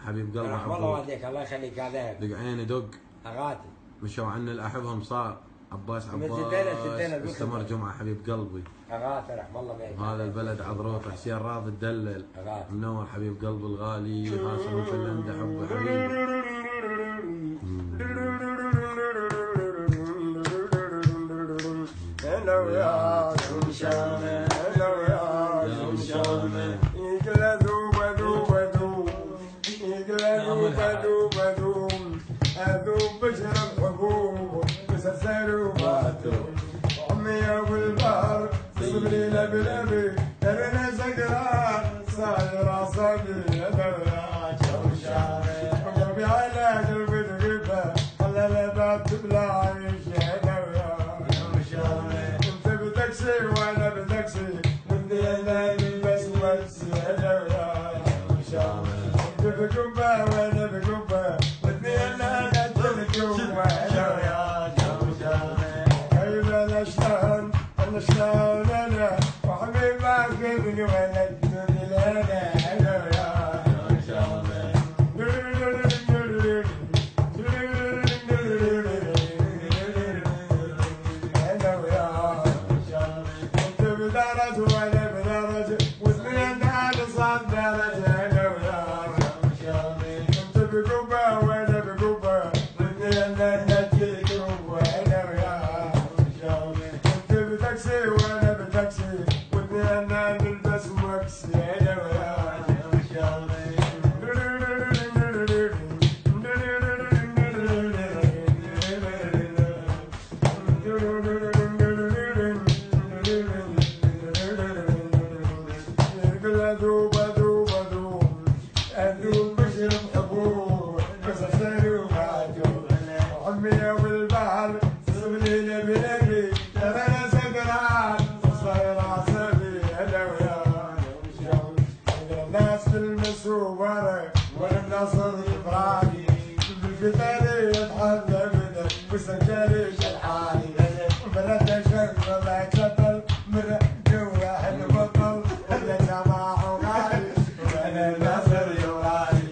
حبيب قلبي رحم الله والديك الله يخليك. هذا دق عيني دق اغاتي مشوا عني الاحبهم صار عباس استمر جمعه حبيب قلبي اغاتي رحم الله بيك. هذا البلد عذروط حسين راضي الدلل منور حبيب قلبي الغالي حاصل من فنلندا حب حبيبي. هلا ويا شمشامه هلا ويا شمشامه يقلا ذوب ذوب ذوب يقلا ذوب ذوب ذوب اذوب بشرب حبوب مسلسل وباتوب عمي ابو البحر صبري لبلبي ابن سكران صاير عصبي هلا ويا شمشامه قلبي على قلبي تغيبه خلى لبات بلا عيش هلا ويا وانا بتاكسي بدي انام بس هلا ويا شمشامه انت بقبه وانا بقبه بدي انام بقبه هلا ويا شمشامه كيف انا شلون انا وحبيبي اخذني ولدتني لنا هلا ويا شمشامه بدرج وانا بدرج واثنين على صاد درج هلا ويا شمشامه انت بقبه وانا بقبه واثنين نجي قبه هلا ويا شمشامه انت بتاكسي وانا بتاكسي واثنين نلبس مكسي هلا ويا شمشامه ذوب ذوب ذوب اذوب بشرب حبوب مسلسل ومعجوب عمي ابو البحر صبري لبلبي ترى انا سكران صاير عصبي هلا ويا الناس بالمسوبره والنصر الفرادي بالفتالي يضحك ابدا والسجاري شلحاني بلد شغل يتبل من جوا البطل هلا جماعه وغالي وانا ناصر يوالي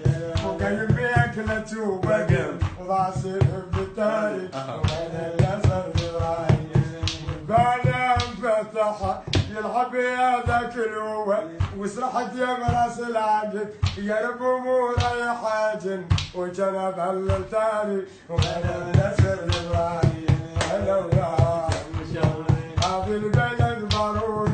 وقايم بياكلة وبقر وراسي بالتالي وانا ناصر يوالي بالي انفتح يلعب يا ذاك الوه وسرحت يا براس العاقب يا رب مو رايح وجنب هالتالي وانا ناصر يوالي هلا ويا هذا البلد ضروري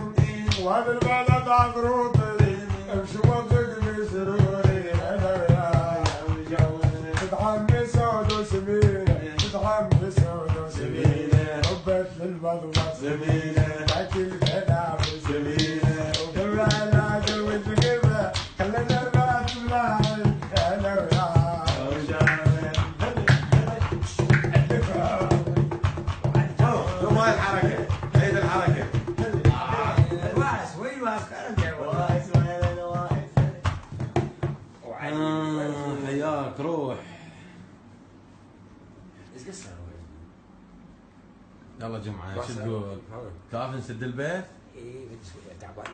وهذا البلد عذروطي امشي وضق بسروري هلا ويا تدعمي سود وسمينه تدعمي سود وسمينه حبت للمضمض سمينه تاكل كلام سمينه وقبل العلاج والقبه خلينا البات بلاعي هلا ويا حياك روح ايش قصر؟ يلا جمعه شو تقول؟ كافي نسد البيت؟ ايه تعبان.